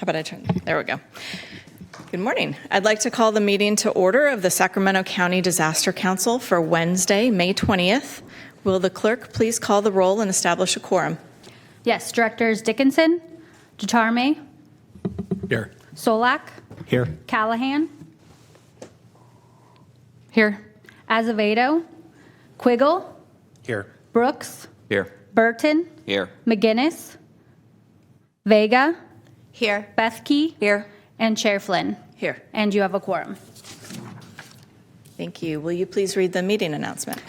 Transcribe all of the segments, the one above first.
How about I turn? There we go. Good morning. I'd like to call the meeting to order of the Sacramento County Disaster Council for Wednesday, May 20th. Will the clerk please call the roll and establish a quorum? Yes, Directors Dickinson, Ducharme, Here. Solak, Here. Callahan, here, Azevedo, Quiggle, Here. Brooks, Here. Burton, Here. McGinnis, Vega, Here. Bethke, Here. and Chair Flynn. Here. And you have a quorum. Thank you. Will you please read the meeting announcement?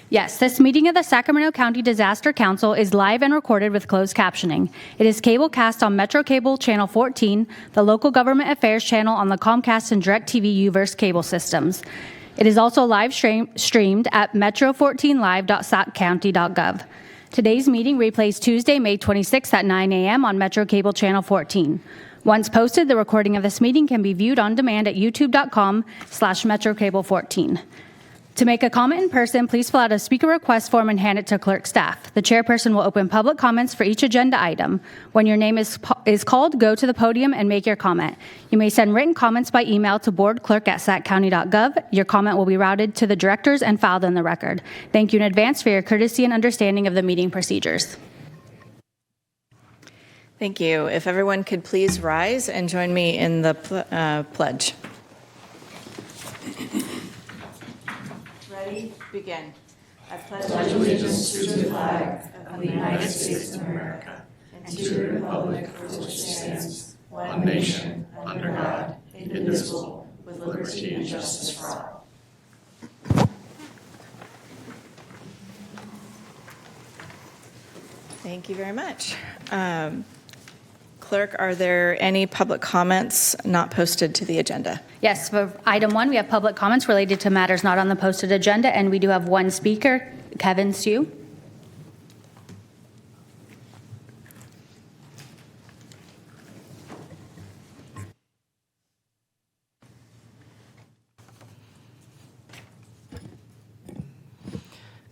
Yes, this meeting of the Sacramento County Disaster Council is live and recorded with closed captioning. It is cable cast on Metro Cable Channel 14, the Local Government Affairs channel on the Comcast and DirecTV Uverse cable systems. It is also live streamed at metro14live.saccounty.gov. Today's meeting replays Tuesday, May 26th at 9 a.m. on Metro Cable Channel 14. Once posted, the recording of this meeting can be viewed on demand at youtube.com/metrocable14. To make a comment in person, please fill out a speaker request form and hand it to clerk staff. The chairperson will open public comments for each agenda item. When your name is called, go to the podium and make your comment. You may send written comments by email to boardclerk@saccounty.gov. Your comment will be routed to the directors and filed in the record. Thank you in advance for your courtesy and understanding of the meeting procedures. Thank you. If everyone could please rise and join me in the pledge. Ready? Begin. I pledge allegiance to the flag of the United States of America and to the republic for which it stands, one nation, under God, indivisible, with liberty and justice for all. Thank you very much. Clerk, are there any public comments not posted to the agenda? Yes, for item 1, we have public comments related to matters not on the posted agenda, and we do have one speaker, Kevin Sue.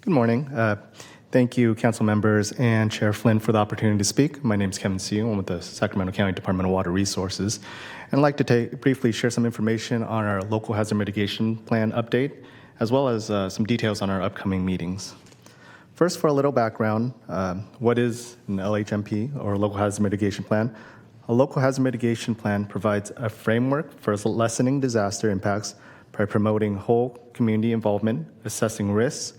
Good morning. Thank you, council members and Chair Flynn, for the opportunity to speak. My name is Kevin Sue. I'm with the Sacramento County Department of Water Resources. And I'd like to briefly share some information on our Local Hazard Mitigation Plan update, as well as some details on our upcoming meetings. First, for a little background, what is an LHMP, or Local Hazard Mitigation Plan? A Local Hazard Mitigation Plan provides a framework for lessening disaster impacts by promoting whole community involvement, assessing risks,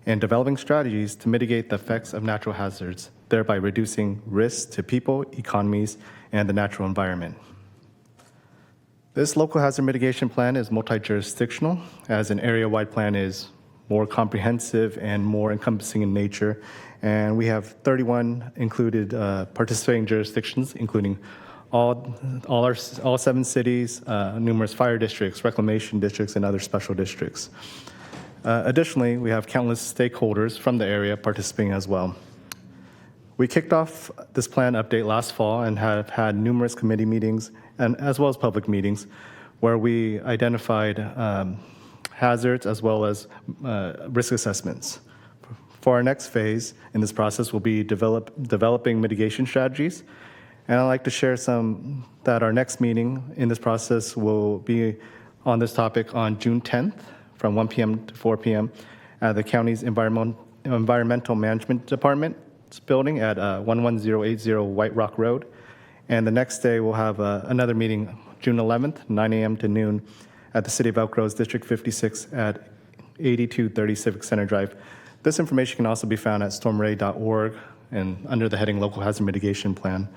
and developing strategies to mitigate the effects of natural hazards, thereby reducing risks to people, economies, and the natural environment. This Local Hazard Mitigation Plan is multi-jurisdictional, as an area-wide plan is more comprehensive and more encompassing in nature. And we have 31 included participating jurisdictions, including all 7 cities, numerous fire districts, reclamation districts, and other special districts. Additionally, we have countless stakeholders from the area participating as well. We kicked off this plan update last fall and have had numerous committee meetings, and as well as public meetings, where we identified hazards as well as risk assessments. For our next phase in this process, we'll be developing mitigation strategies. And I'd like to share some that our next meeting in this process will be on this topic on June 10th, from 1 p.m. to 4 p.m. at the county's Environmental Management Department's building at 11080 White Rock Road. And the next day, we'll have another meeting, June 11th, 9 a.m. to noon, at the City of Elk Grove's District 56 at 8230 Civic Center Drive. This information can also be found at stormray.org and under the heading Local Hazard Mitigation Plan.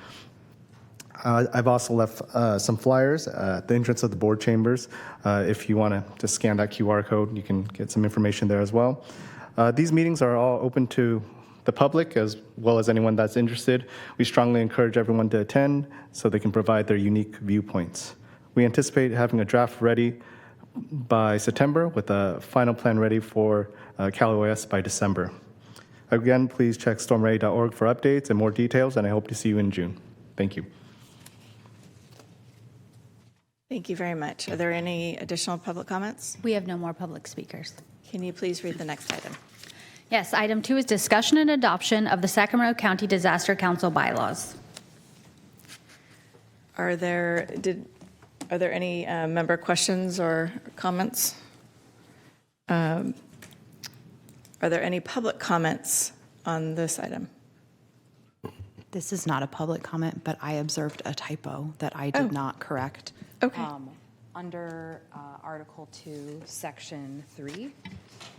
I've also left some flyers at the entrance of the board chambers. If you want to just scan that QR code, you can get some information there as well. These meetings are all open to the public as well as anyone that's interested. We strongly encourage everyone to attend so they can provide their unique viewpoints. We anticipate having a draft ready by September with a final plan ready for Cal OS by December. Again, please check stormray.org for updates and more details, and I hope to see you in June. Thank you. Thank you very much. Are there any additional public comments? We have no more public speakers. Can you please read the next item? Yes, item 2 is discussion and adoption of the Sacramento County Disaster Council bylaws. Are there any member questions or comments? Are there any public comments on this item? This is not a public comment, but I observed a typo that I did not correct. Okay. Under Article 2, Section 3,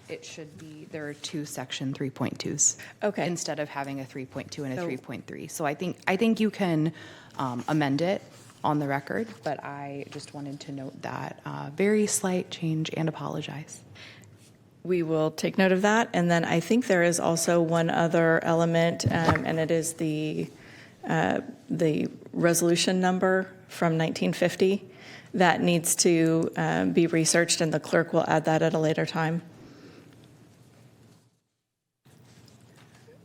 it should be, there are two Section 3.2s. Okay. Instead of having a 3.2 and a 3.3. So I think you can amend it on the record, but I just wanted to note that very slight change and apologize. We will take note of that. And then I think there is also one other element, and it is the resolution number from 1950 that needs to be researched, and the clerk will add that at a later time.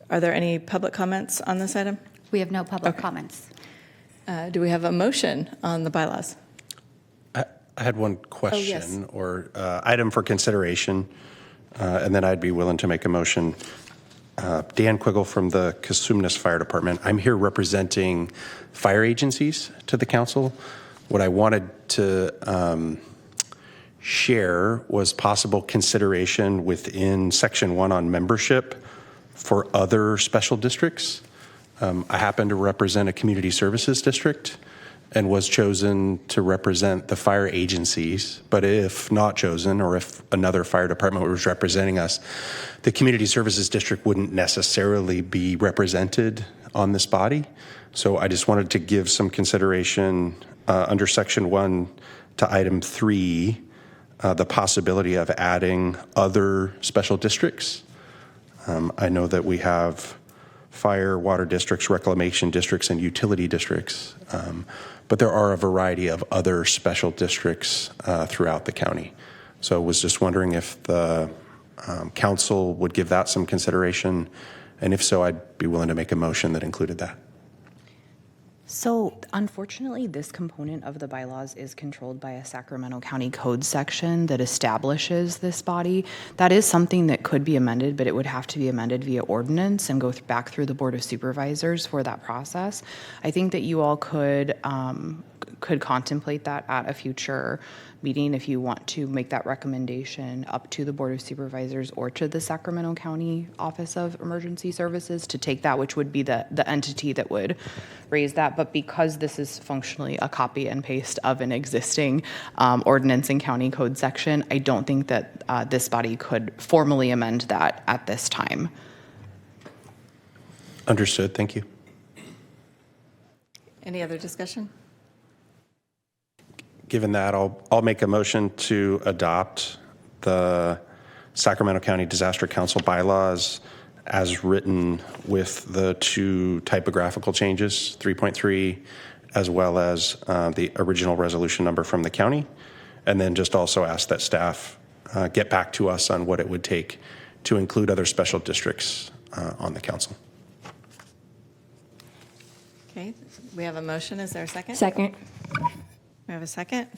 Are there any public comments on this item? We have no public Okay. comments. Do we have a motion on the bylaws? I had one question yes. or item for consideration, and then I'd be willing to make a motion. Dan Quiggle from the Cosumnes Fire Department. I'm here representing fire agencies to the council. What I wanted to share was possible consideration within Section 1 on membership for other special districts. I happen to represent a community services district and was chosen to represent the fire agencies. But if not chosen, or if another fire department was representing us, the community services district wouldn't necessarily be represented on this body. So I just wanted to give some consideration under Section 1 to Item 3, the possibility of adding other special districts. I know that we have fire, water districts, reclamation districts, and utility districts, but there are a variety of other special districts throughout the county. So I was just wondering if the council would give that some consideration, and if so, I'd be willing to make a motion that included that. So unfortunately, this component of the bylaws is controlled by a Sacramento County Code section that establishes this body. That is something that could be amended, but it would have to be amended via ordinance and go back through the Board of Supervisors for that process. I think that you all could contemplate that at a future meeting if you want to make that recommendation up to the Board of Supervisors or to the Sacramento County Office of Emergency Services to take that, which would be the entity that would raise that. But because this is functionally a copy and paste of an existing ordinance and county code section, I don't think that this body could formally amend that at this time. Understood. Thank you. Any other discussion? Given that, I'll make a motion to adopt the Sacramento County Disaster Council bylaws as written with the two typographical changes, 3.3, as well as the original resolution number from the county. And then just also ask that staff get back to us on what it would take to include other special districts on the council. Okay, we have a motion. Is there a second? Second. We have a second.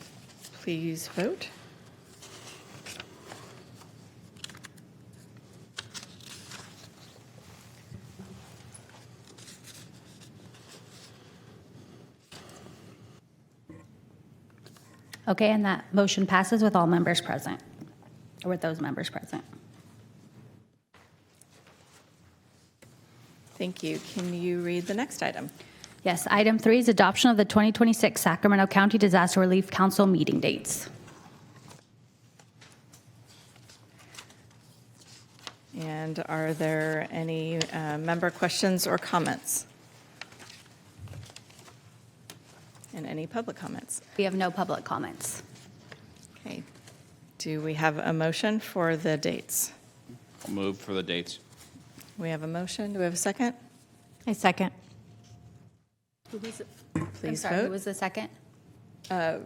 Please vote. Okay, and that motion passes with all members present, or with those members present. Thank you. Can you read the next item? Yes, item 3 is adoption of the 2026 Sacramento County Disaster Relief Council meeting dates. And are there any member questions or comments? And any public comments? We have no public comments. Okay. Do we have a motion for the dates? I'll move for the dates. We have a motion. Do we have a second? A second. Please I'm sorry, who vote. was the second? Okay.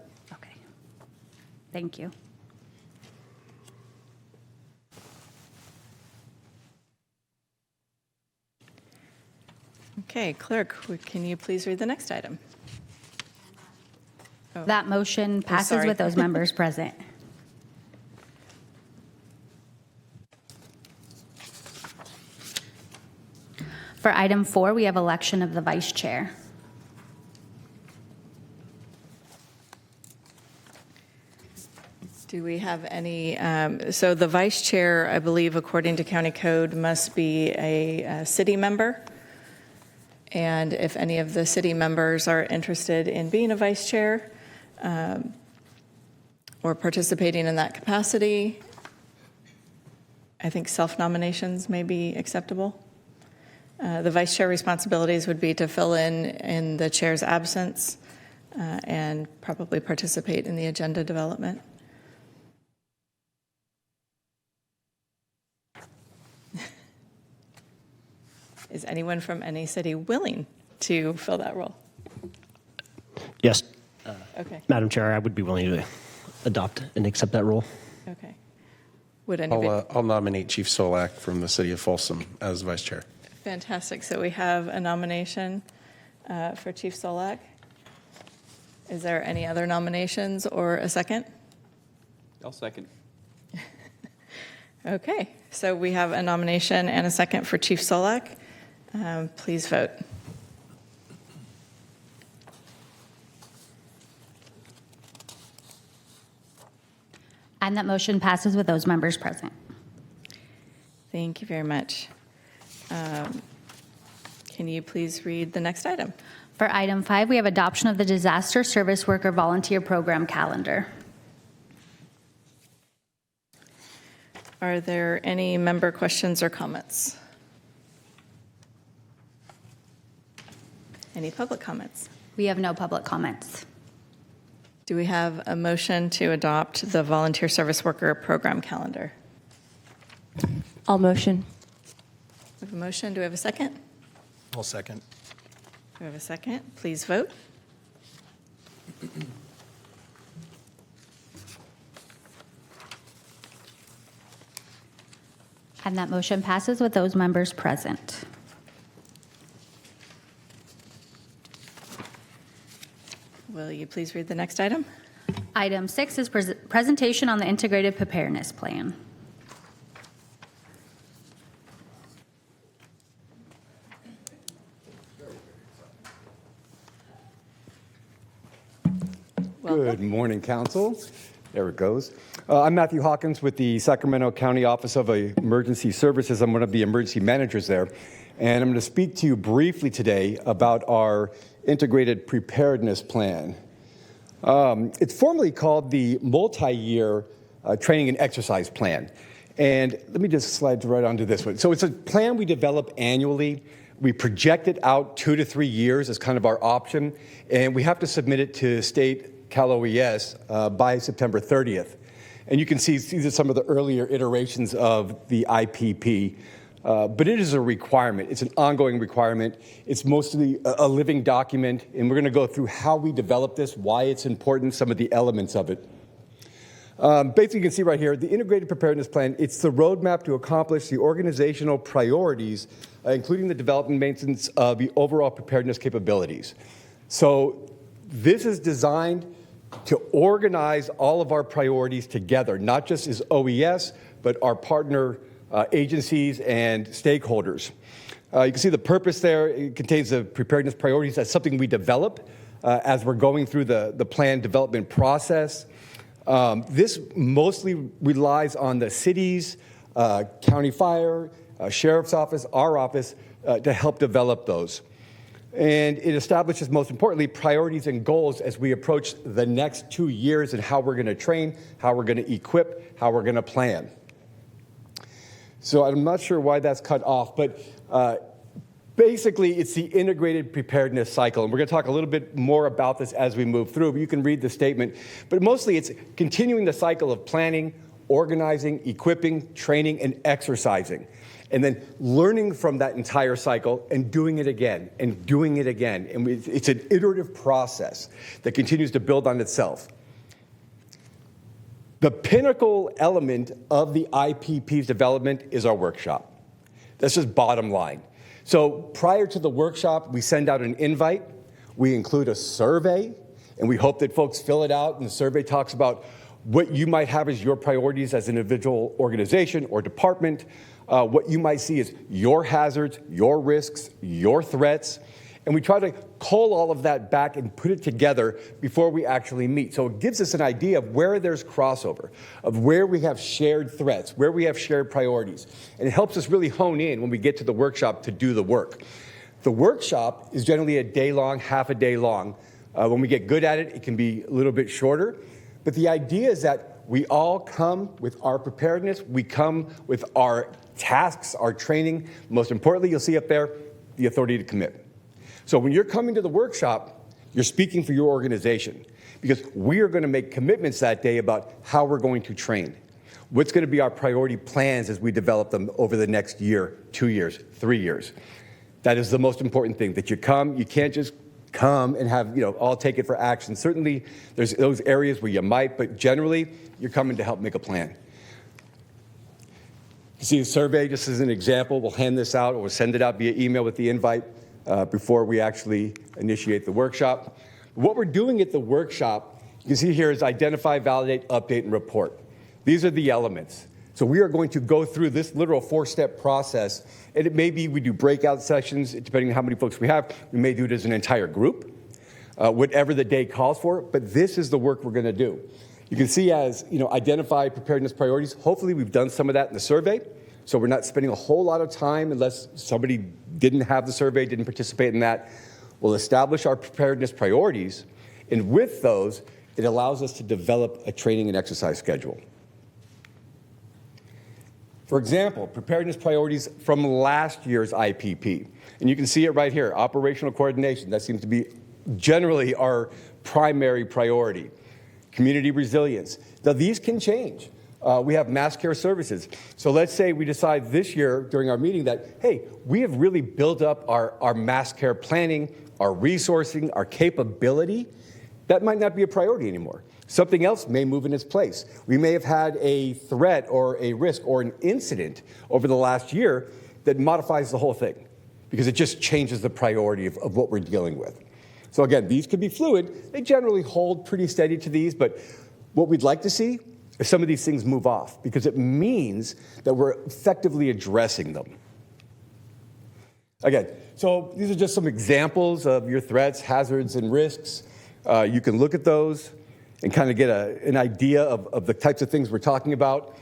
Thank you. Okay, clerk, can you please read the next item? That motion passes sorry. with those members present. For item 4, we have election of the vice chair. Do we have any, so the vice chair, I believe, according to county code, must be a city member. And if any of the city members are interested in being a vice chair or participating in that capacity, I think self-nominations may be acceptable. The vice chair responsibilities would be to fill in the chair's absence and probably participate in the agenda development. Is anyone from any city willing to fill that role? Yes, Okay, Madam Chair, I would be willing to adopt and accept that role. okay. Would anybody? I'll nominate Chief Solak from the city of Folsom as vice chair. Fantastic. So we have a nomination for Chief Solak. Is there any other nominations or a second? I'll second. Okay, so we have a nomination and a second for Chief Solak. Please vote. And that motion passes with those members present. Thank you very much. Can you please read the next item? For item 5, we have adoption of the Disaster Service Worker Volunteer Program Calendar. Are there any member questions or comments? Any public comments? We have no public comments. Do we have a motion to adopt the Volunteer Service Worker Program Calendar? I'll motion. We have a motion. Do we have a second? I'll second. Do we have a second? Please vote. And that motion passes with those members present. Will you please read the next item? Item 6 is presentation on the Integrated Preparedness Plan. Good morning, Council. There it goes. I'm Matthew Hawkins with the Sacramento County Office of Emergency Services. I'm one of the emergency managers there. And I'm going to speak to you briefly today about our Integrated Preparedness Plan. It's formally called the Multi-Year Training and Exercise Plan. And let me just slide right onto this one. So it's a plan we develop annually. We project it out 2 to 3 years as kind of our option. And we have to submit it to state Cal OES by September 30th. And you can see these are some of the earlier iterations of the IPP. But it is a requirement. It's an ongoing requirement. It's mostly a living document, and we're going to go through how we develop this, why it's important, some of the elements of it. Basically, you can see right here, the Integrated Preparedness Plan, it's the roadmap to accomplish the organizational priorities, including the development and maintenance of the overall preparedness capabilities. So this is designed to organize all of our priorities together, not just as OES, but our partner agencies and stakeholders. You can see the purpose there. It contains the preparedness priorities. That's something we develop as we're going through the plan development process. This mostly relies on the cities, county fire, sheriff's office, our office, to help develop those. And it establishes, most importantly, priorities and goals as we approach the next 2 years and how we're going to train, how we're going to equip, how we're going to plan. So I'm not sure why that's cut off, but basically it's the integrated preparedness cycle. And we're going to talk a little bit more about this as we move through, but you can read the statement. But mostly it's continuing the cycle of planning, organizing, equipping, training, and exercising. And then learning from that entire cycle and doing it again and doing it again. And it's an iterative process that continues to build on itself. The pinnacle element of the IPP's development is our workshop. That's just bottom line. So prior to the workshop, we send out an invite. We include a survey, and we hope that folks fill it out. And the survey talks about what you might have as your priorities as an individual organization or department, what you might see as your hazards, your risks, your threats. And we try to cull all of that back and put it together before we actually meet. So it gives us an idea of where there's crossover, of where we have shared threats, where we have shared priorities. And it helps us really hone in when we get to the workshop to do the work. The workshop is generally a day long, half a day long. When we get good at it, it can be a little bit shorter. But the idea is that we all come with our preparedness. We come with our tasks, our training. Most importantly, you'll see up there, the authority to commit. So when you're coming to the workshop, you're speaking for your organization because we are going to make commitments that day about how we're going to train. What's going to be our priority plans as we develop them over the next year, 2 years, 3 years. That is the most important thing, that you come. You can't just come and have, all take it for action. Certainly, there's those areas where you might, but generally, you're coming to help make a plan. You see a survey, just as an example. We'll hand this out or we'll send it out via email with the invite before we actually initiate the workshop. What we're doing at the workshop, you can see here, is identify, validate, update, and report. These are the elements. So we are going to go through this literal 4-step process, and it may be we do breakout sessions, depending on how many folks we have. We may do it as an entire group, whatever the day calls for, but this is the work we're going to do. You can see as, identify preparedness priorities. Hopefully we've done some of that in the survey, so we're not spending a whole lot of time unless somebody didn't have the survey, didn't participate in that. We'll establish our preparedness priorities, and with those, it allows us to develop a training and exercise schedule. For example, preparedness priorities from last year's IPP. And you can see it right here, operational coordination. That seems to be generally our primary priority. Community resilience. Now, these can change. We have mass care services. So let's say we decide this year during our meeting that, hey, we have really built up our mass care planning, our resourcing, our capability. That might not be a priority anymore. Something else may move in its place. We may have had a threat or a risk or an incident over the last year that modifies the whole thing because it just changes the priority of what we're dealing with. So again, these can be fluid. They generally hold pretty steady to these, but what we'd like to see is some of these things move off because it means that we're effectively addressing them. Again, so these are just some examples of your threats, hazards, and risks. You can look at those and kind of get an idea of the types of things we're talking about.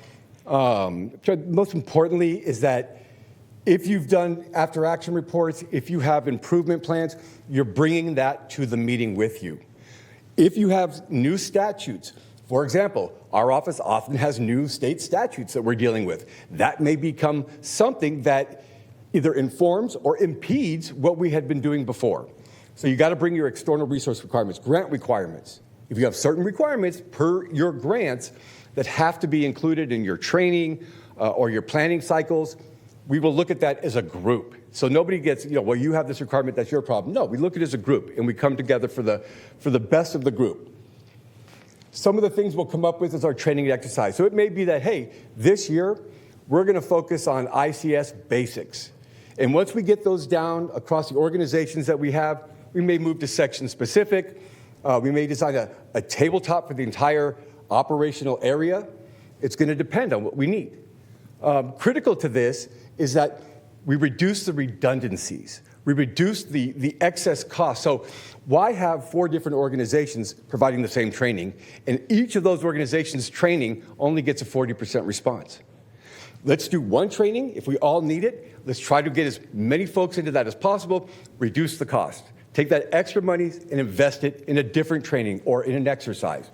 Most importantly is that if you've done after-action reports, if you have improvement plans, you're bringing that to the meeting with you. If you have new statutes, for example, our office often has new state statutes that we're dealing with. That may become something that either informs or impedes what we had been doing before. So you got to bring your external resource requirements, grant requirements. If you have certain requirements per your grants that have to be included in your training or your planning cycles, we will look at that as a group. So nobody gets, well, you have this requirement, that's your problem. No, we look at it as a group, and we come together for the best of the group. Some of the things we'll come up with is our training and exercise. So it may be that, hey, this year, we're going to focus on ICS basics. And once we get those down across the organizations that we have, we may move to section specific. We may design a tabletop for the entire operational area. It's going to depend on what we need. Critical to this is that we reduce the redundancies. We reduce the excess costs. So why have 4 different organizations providing the same training, and each of those organizations' training only gets a 40% response? Let's do one training. If we all need it, let's try to get as many folks into that as possible, reduce the cost. Take that extra money and invest it in a different training or in an exercise.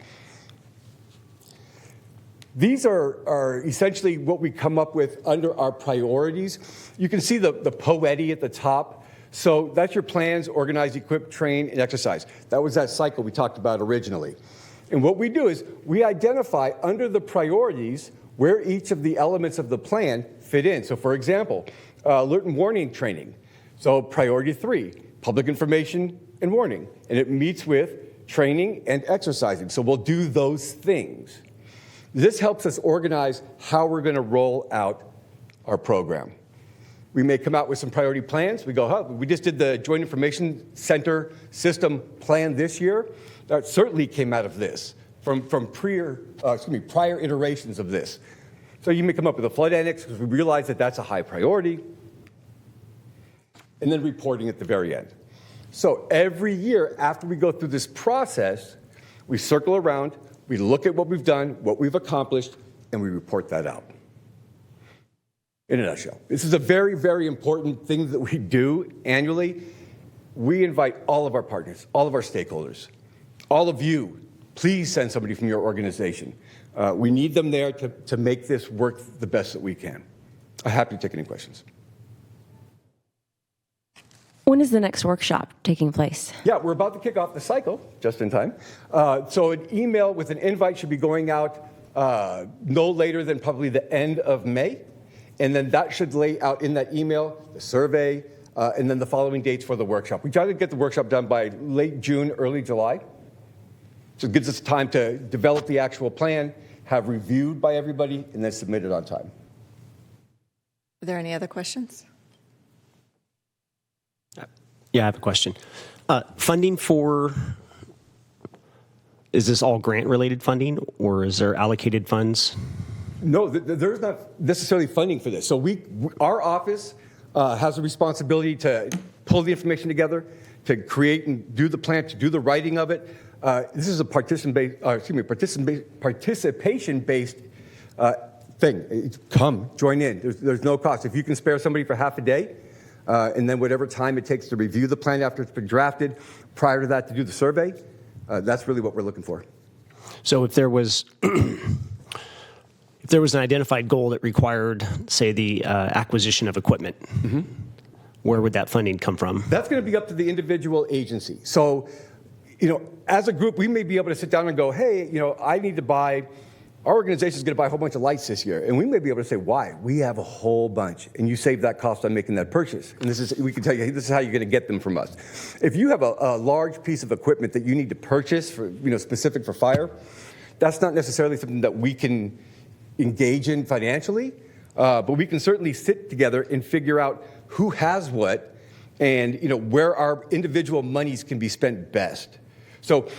These are essentially what we come up with under our priorities. You can see the POETI at the top. So that's your plans, organize, equip, train, and exercise. That was that cycle we talked about originally. And what we do is we identify under the priorities where each of the elements of the plan fit in. So for example, alert and warning training. So priority 3, public information and warning. And it meets with training and exercising. So we'll do those things. This helps us organize how we're going to roll out our program. We may come out with some priority plans. We go, we just did the Joint Information Center System plan this year. That certainly came out of this, from prior iterations of this. So you may come up with a flood annex because we realize that that's a high priority. And then reporting at the very end. So every year after we go through this process, we circle around, we look at what we've done, what we've accomplished, and we report that out. In a nutshell, this is a very, very important thing that we do annually. We invite all of our partners, all of our stakeholders, all of you, please send somebody from your organization. We need them there to make this work the best that we can. I'm happy to take any questions. When is the next workshop taking place? Yeah, we're about to kick off the cycle, just in time. So an email with an invite should be going out no later than probably the end of May. And then that should lay out in that email the survey and then the following dates for the workshop. We try to get the workshop done by late June, early July. So it gives us time to develop the actual plan, have reviewed by everybody, and then submit it on time. Are there any other questions? Yeah, I have a question. Funding for, is this all grant-related funding, or is there allocated funds? No, there's not necessarily funding for this. So our office has a responsibility to pull the information together, to create and do the plan, to do the writing of it. This is a participation-based thing. Come, join in. There's no cost. If you can spare somebody for half a day, and then whatever time it takes to review the plan after it's been drafted, prior to that to do the survey, that's really what we're looking for. So if there was if there was an identified goal that required, say, the acquisition of equipment, where would that funding come from? That's going to be up to the individual agency. So, as a group, we may be able to sit down and go, hey, I need to buy, our organization is going to buy a whole bunch of lights this year. And we may be able to say, why? We have a whole bunch. And you save that cost on making that purchase. And we can tell you, hey, this is how you're going to get them from us. If you have a large piece of equipment that you need to purchase for, specific for fire, that's not necessarily something that we can engage in financially. But we can certainly sit together and figure out who has what and, where our individual monies can be spent best. So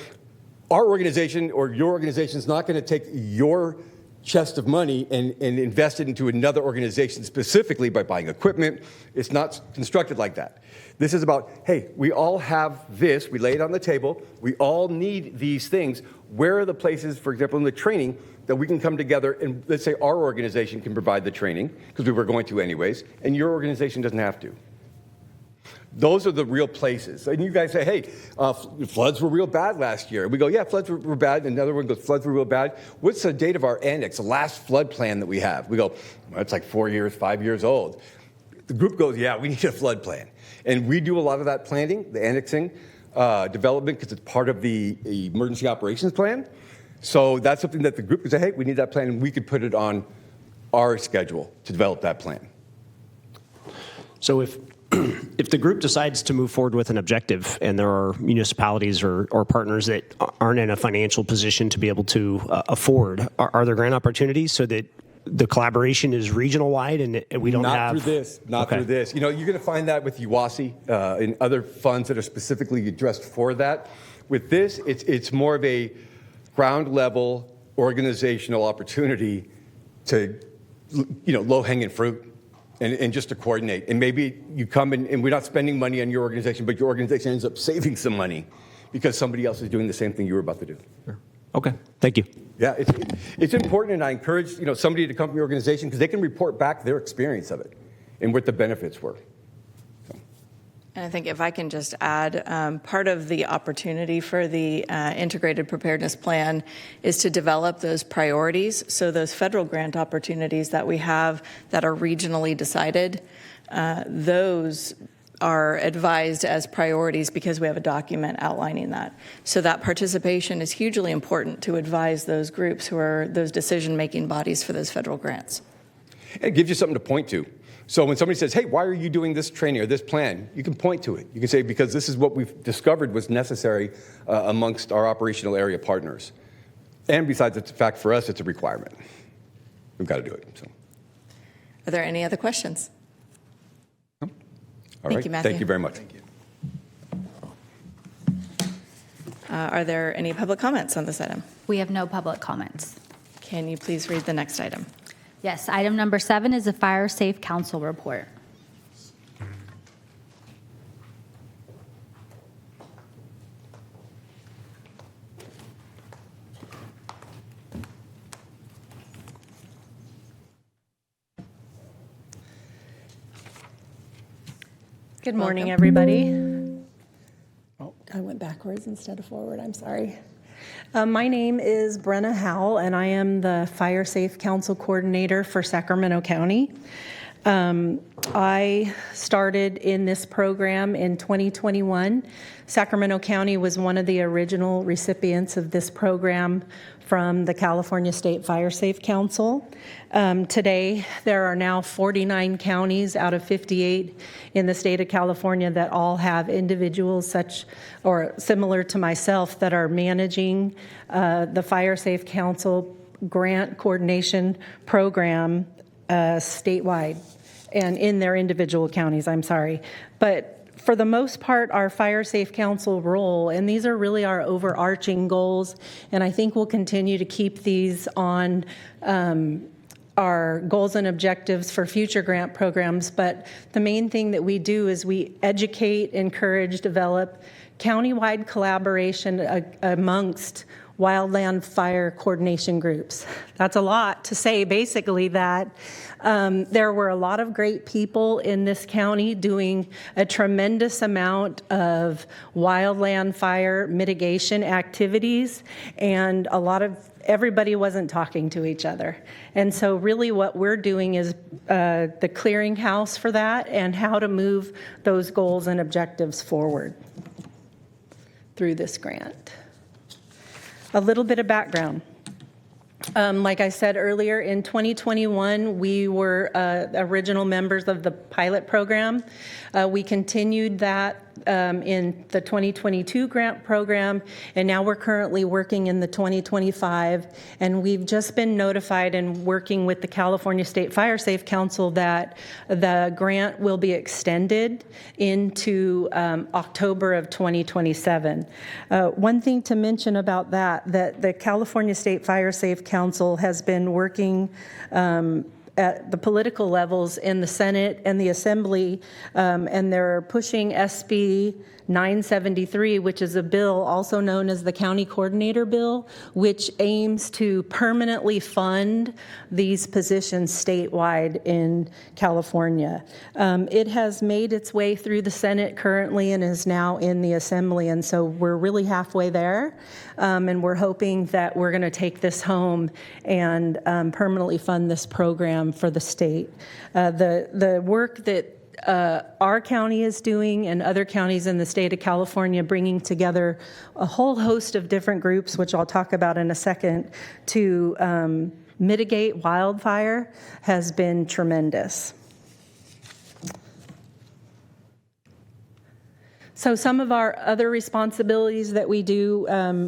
our organization or your organization is not going to take your chest of money and invest it into another organization specifically by buying equipment. It's not constructed like that. This is about, hey, we all have this. We lay it on the table. We all need these things. Where are the places, for example, in the training, that we can come together and let's say our organization can provide the training, because we were going to anyways, and your organization doesn't have to. Those are the real places. And you guys say, hey, floods were real bad last year. We go, yeah, floods were bad. And another one goes, floods were real bad. What's the date of our annex, the last flood plan that we have? We go, well, it's like 4 years, 5 years old. The group goes, yeah, we need a flood plan. And we do a lot of that planning, the annexing, development, because it's part of the emergency operations plan. So that's something that the group could say, hey, we need that plan, and we could put it on our schedule to develop that plan. So if the group decides to move forward with an objective and there are municipalities or partners that aren't in a financial position to be able to afford, are there grant opportunities so that the collaboration is regional wide and we don't have... Not through this. You're going to find that with UWASI and other funds that are specifically addressed for that. With this, it's more of a ground level organizational opportunity to, low-hanging fruit. And just to coordinate. And maybe you come in, and we're not spending money on your organization, but your organization ends up saving some money because somebody else is doing the same thing you were about to do. Sure. Okay, thank you. Yeah, it's important, and I encourage somebody to come from your organization because they can report back their experience of it and what the benefits were. And I think if I can just add, part of the opportunity for the Integrated Preparedness Plan is to develop those priorities. So those federal grant opportunities that we have that are regionally decided, those are advised as priorities because we have a document outlining that. So that participation is hugely important to advise those groups who are those decision-making bodies for those federal grants. It gives you something to point to. So when somebody says, hey, why are you doing this training or this plan? You can point to it. You can say, because this is what we've discovered was necessary amongst our operational area partners. And besides, it's a fact for us, it's a requirement. We've got to do it. So. Are there any other questions? All Thank right. you, Matthew. Thank you very much. Thank you. Are there any public comments on this item? We have no public comments. Can you please read the next item? Yes, item number 7 is a Fire Safe Council report. Good morning, everybody. Oh, I went backwards instead of forward. I'm sorry. My name is Brenna Howell, and I am the Fire Safe Council Coordinator for Sacramento County. I started in this program in 2021. Sacramento County was one of the original recipients of this program from the California State Fire Safe Council. Today, there are now 49 counties out of 58 in the state of California that all have individuals such or similar to myself that are managing the Fire Safe Council grant coordination program statewide and in their individual counties, I'm sorry. But for the most part, our Fire Safe Council role, and these are really our overarching goals, and I think we'll continue to keep these on our goals and objectives for future grant programs, but the main thing that we do is we educate, encourage, develop countywide collaboration amongst wildland fire coordination groups. That's a lot to say, basically, that there were a lot of great people in this county doing a tremendous amount of wildland fire mitigation activities, and everybody wasn't talking to each other. And so really what we're doing is the clearinghouse for that and how to move those goals and objectives forward through this grant. A little bit of background. Like I said earlier, in 2021, we were original members of the pilot program. We continued that in the 2022 grant program, and now we're currently working in the 2025, and we've just been notified and working with the California State Fire Safe Council that the grant will be extended into October of 2027. One thing to mention about that the California State Fire Safe Council has been working at the political levels in the Senate and the Assembly, and they're pushing SB 973, which is a bill also known as the County Coordinator Bill, which aims to permanently fund these positions statewide in California. It has made its way through the Senate currently and is now in the Assembly, and so we're really halfway there, and we're hoping that we're going to take this home and permanently fund this program for the state. The work that our county is doing and other counties in the state of California, bringing together a whole host of different groups, which I'll talk about in a second, to mitigate wildfire has been tremendous. So some of our other responsibilities that we do,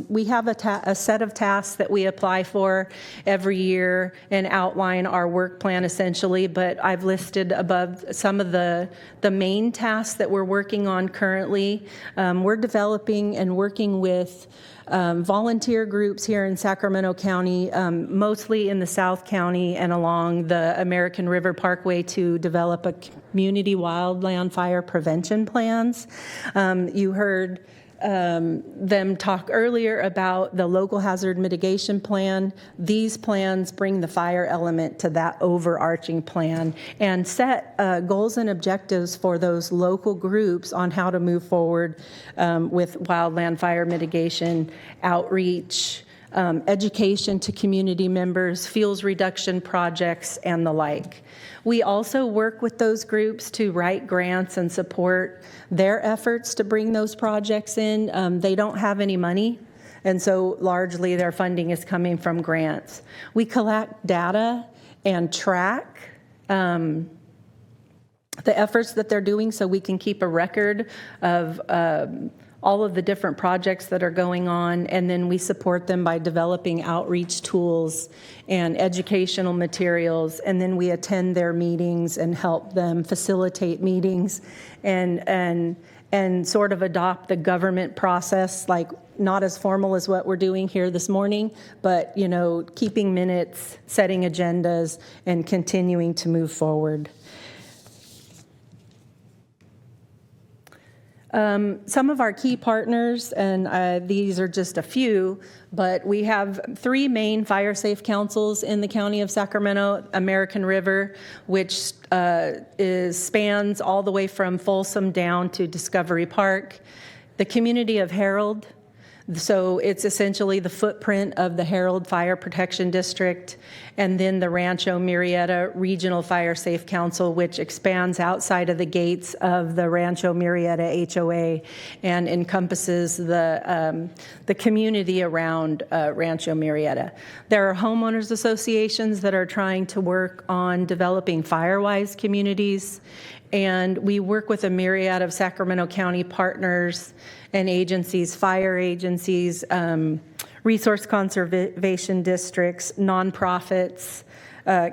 we have a set of tasks that we apply for every year and outline our work plan essentially, but I've listed above some of the main tasks that we're working on currently. We're developing and working with volunteer groups here in Sacramento County, mostly in the South County and along the American River Parkway, to develop a community wildland fire prevention plans. You heard them talk earlier about the Local Hazard Mitigation Plan. These plans bring the fire element to that overarching plan and set goals and objectives for those local groups on how to move forward with wildland fire mitigation, outreach, education to community members, fuels reduction projects, and the like. We also work with those groups to write grants and support their efforts to bring those projects in. They don't have any money, and so largely their funding is coming from grants. We collect data and track the efforts that they're doing so we can keep a record of all of the different projects that are going on, and then we support them by developing outreach tools and educational materials, and then we attend their meetings and help them facilitate meetings and sort of adopt the government process, like not as formal as what we're doing here this morning, but keeping minutes, setting agendas, and continuing to move forward. Some of our key partners, and these are just a few, but we have 3 main fire safe councils in the county of Sacramento. American River, which spans all the way from Folsom down to Discovery Park. The community of Herald, so it's essentially the footprint of the Herald Fire Protection District, and then the Rancho Murrieta Regional Fire Safe Council, which expands outside of the gates of the Rancho Murrieta HOA and encompasses the community around Rancho Murrieta. There are homeowners associations that are trying to work on developing fire-wise communities, and we work with a myriad of Sacramento County partners and agencies, fire agencies, resource conservation districts, nonprofits.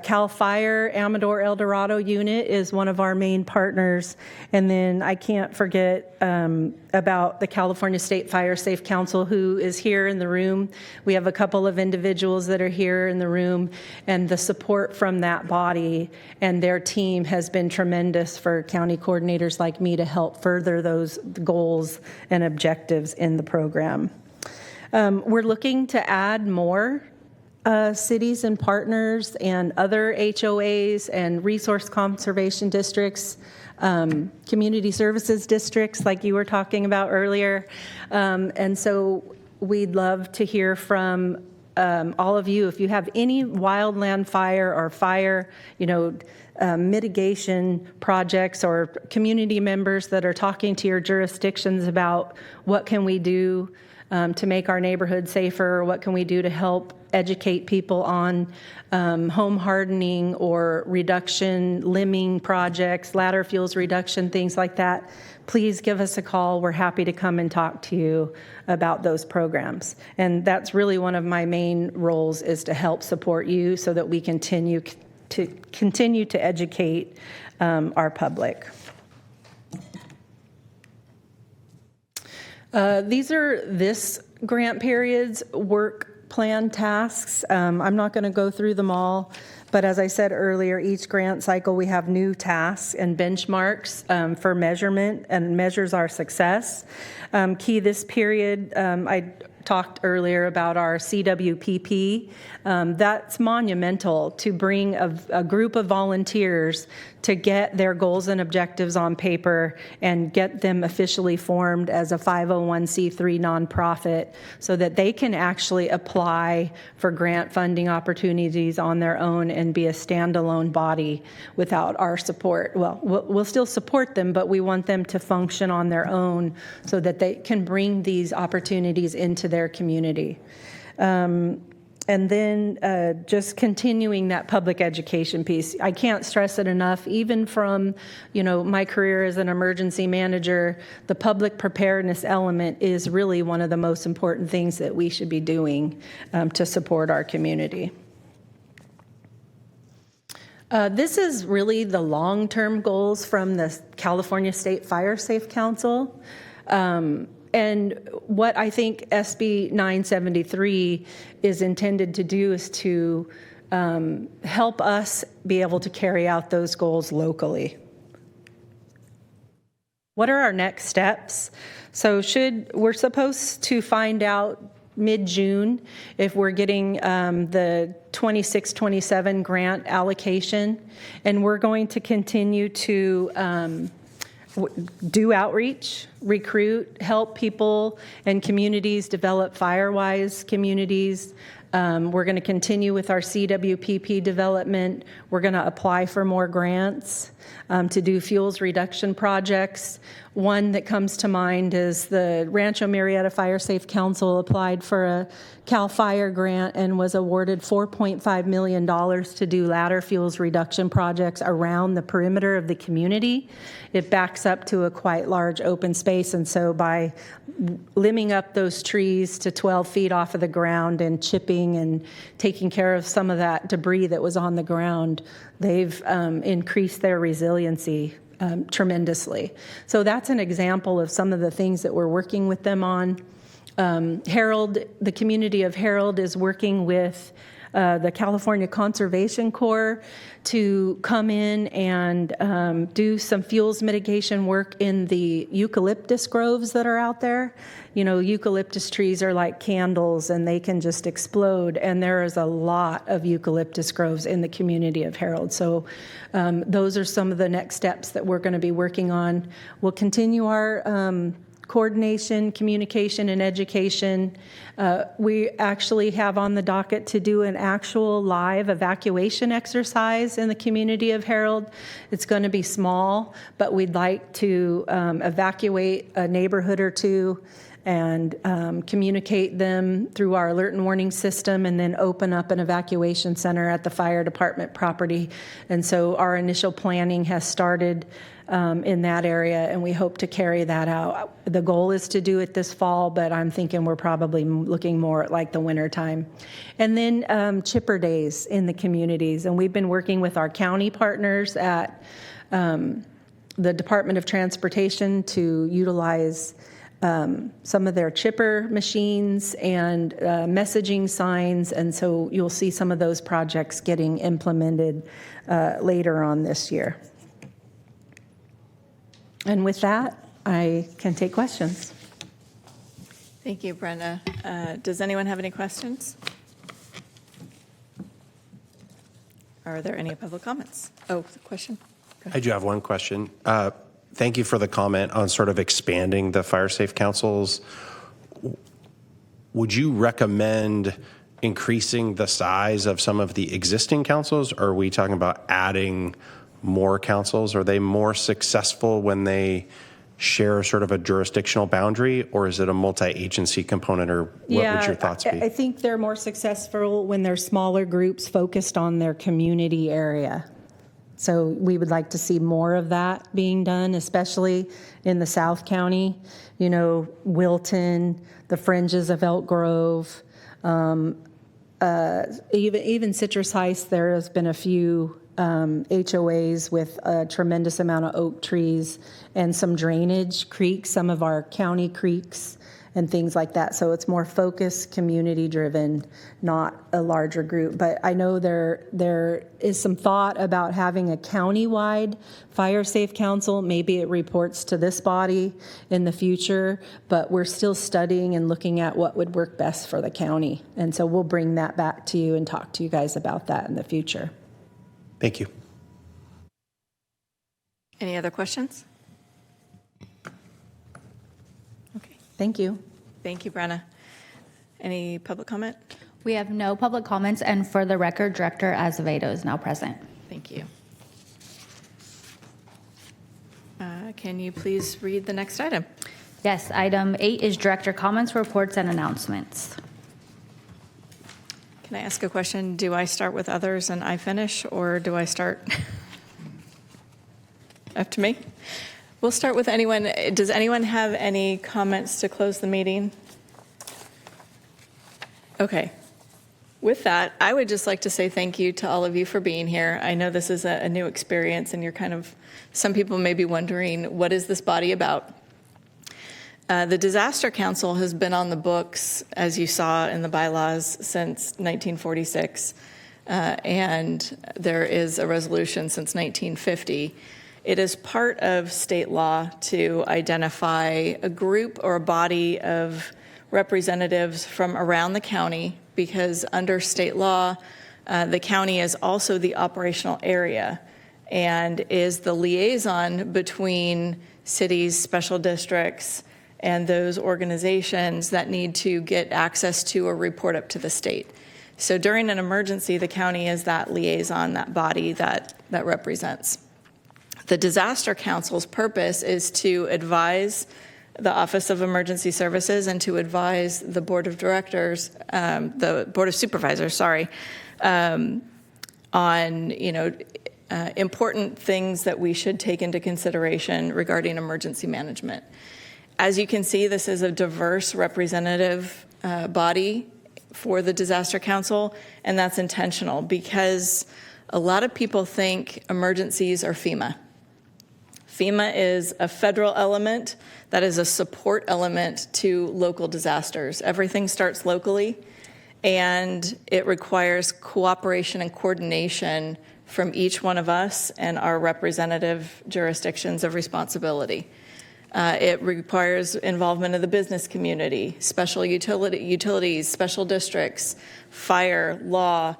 CAL FIRE Amador El Dorado unit is one of our main partners. And then I can't forget about the California State Fire Safe Council, who is here in the room. We have a couple of individuals that are here in the room, and the support from that body and their team has been tremendous for county coordinators like me to help further those goals and objectives in the program. We're looking to add more cities and partners and other HOAs and resource conservation districts, community services districts like you were talking about earlier. And so we'd love to hear from all of you. If you have any wildland fire or fire, mitigation projects or community members that are talking to your jurisdictions about what can we do to make our neighborhood safer, or what can we do to help educate people on home hardening or reduction, limbing projects, ladder fuels reduction, things like that, please give us a call. We're happy to come and talk to you about those programs. And that's really one of my main roles, is to help support you so that we continue to educate our public. These are this grant period's work plan tasks. I'm not going to go through them all, but as I said earlier, each grant cycle we have new tasks and benchmarks for measurement and measures our success. Key this period, I talked earlier about our CWPP. That's monumental to bring a group of volunteers to get their goals and objectives on paper and get them officially formed as a 501c3 nonprofit so that they can actually apply for grant funding opportunities on their own and be a standalone body without our support. Well, we'll still support them, but we want them to function on their own so that they can bring these opportunities into their community. And then just continuing that public education piece. I can't stress it enough, even from my career as an emergency manager, the public preparedness element is really one of the most important things that we should be doing to support our community. This is really the long-term goals from the California State Fire Safe Council. And what I think SB 973 is intended to do is to help us be able to carry out those goals locally. What are our next steps? So we're supposed to find out mid-June if we're getting the 26-27 grant allocation, and we're going to continue to do outreach, recruit, help people and communities develop fire-wise communities. We're going to continue with our CWPP development. We're going to apply for more grants to do fuels reduction projects. One that comes to mind is the Rancho Murrieta Fire Safe Council applied for a CAL FIRE grant and was awarded $4.5 million to do ladder fuels reduction projects around the perimeter of the community. It backs up to a quite large open space, and so by limbing up those trees to 12 feet off of the ground and chipping and taking care of some of that debris that was on the ground, they've increased their resiliency tremendously. So that's an example of some of the things that we're working with them on. Herald, the community of Herald is working with the California Conservation Corps to come in and do some fuels mitigation work in the eucalyptus groves that are out there. You know, eucalyptus trees are like candles and they can just explode, and there is a lot of eucalyptus groves in the community of Harold. So those are some of the next steps that we're going to be working on. We'll continue our coordination, communication, and education. We actually have on the docket to do an actual live evacuation exercise in the community of Harold. It's going to be small, but we'd like to evacuate a neighborhood or two and communicate them through our alert and warning system, and then open up an evacuation center at the fire department property. And so our initial planning has started in that area, and we hope to carry that out. The goal is to do it this fall, but I'm thinking we're probably looking more at like the winter time. And then chipper days in the communities, and we've been working with our county partners at the Department of Transportation to utilize some of their chipper machines and messaging signs, and so you'll see some of those projects getting implemented later on this year. And with that, I can take questions. Thank you, Brenda. Does anyone have any questions? Are there any public comments? Oh, question? I do have one question. Thank you for the comment on sort of expanding the fire safe councils. Would you recommend increasing the size of some of the existing councils, or are we talking about adding more councils? Are they more successful when they share sort of a jurisdictional boundary, or is it a multi-agency component, or what would your thoughts be? I think they're more successful when they're smaller groups focused on their community area. So we would like to see more of that being done, especially in the South County. You know, Wilton, the fringes of Elk Grove, even Citrus Heights. There has been a few HOAs with a tremendous amount of oak trees and some drainage creeks, some of our county creeks and things like that. So it's more focused, community driven, not a larger group. But I know there is some thought about having a county-wide fire safe council. Maybe it reports to this body in the future, but we're still studying and looking at what would work best for the county. And so we'll bring that back to you and talk to you guys about that in the future. Thank you. Any other questions? Okay. Thank you. Thank you, Brenna. Any public comment? We have no public comments, and for the record, Director Azevedo is now present. Thank you. Can you please read the next item? Yes, item 8 is Director comments, reports, and announcements. Can I ask a question? Do I start with others and I finish, or do I start up to me? We'll start with anyone. Does anyone have any comments to close the meeting? Okay. With that, I would just like to say thank you to all of you for being here. I know this is a new experience, and you're kind of, some people may be wondering, what is this body about? The Disaster Council has been on the books, as you saw in the bylaws, since 1946, and there is a resolution since 1950. It is part of state law to identify a group or a body of representatives from around the county, because under state law, the county is also the operational area and is the liaison between cities, special districts, and those organizations that need to get access to or report up to the state. So during an emergency, the county is that liaison, that body that represents. The Disaster Council's purpose is to advise the Office of Emergency Services and to advise the Board of Directors, the Board of Supervisors, on, important things that we should take into consideration regarding emergency management. As you can see, this is a diverse representative body for the Disaster Council, and that's intentional because a lot of people think emergencies are FEMA. FEMA is a federal element that is a support element to local disasters. Everything starts locally, and it requires cooperation and coordination from each one of us and our representative jurisdictions of responsibility. It requires involvement of the business community, special utilities, special districts, fire, law,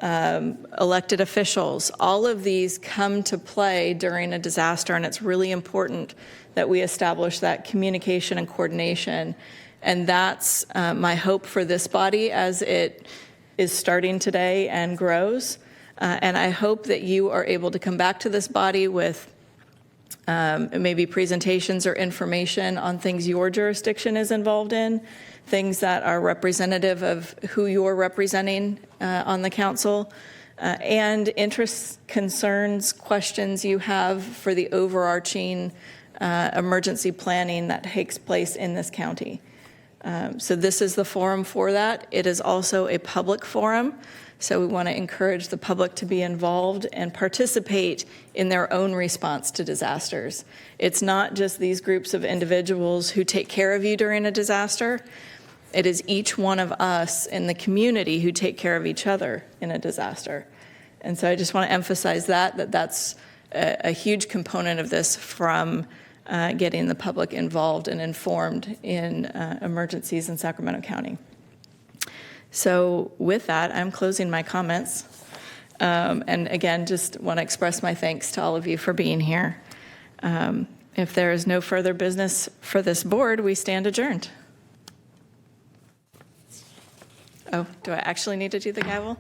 elected officials. All of these come to play during a disaster, and it's really important that we establish that communication and coordination. And that's my hope for this body as it is starting today and grows. And I hope that you are able to come back to this body with maybe presentations or information on things your jurisdiction is involved in, things that are representative of who you're representing on the council, and interests, concerns, questions you have for the overarching emergency planning that takes place in this county. So this is the forum for that. It is also a public forum, so we want to encourage the public to be involved and participate in their own response to disasters. It's not just these groups of individuals who take care of you during a disaster. It is each one of us in the community who take care of each other in a disaster. And so I just want to emphasize that's a huge component of this, from getting the public involved and informed in emergencies in Sacramento County. So with that, I'm closing my comments. And again, just want to express my thanks to all of you for being here. If there is no further business for this board, we stand adjourned. Oh, do I actually need to do the gavel?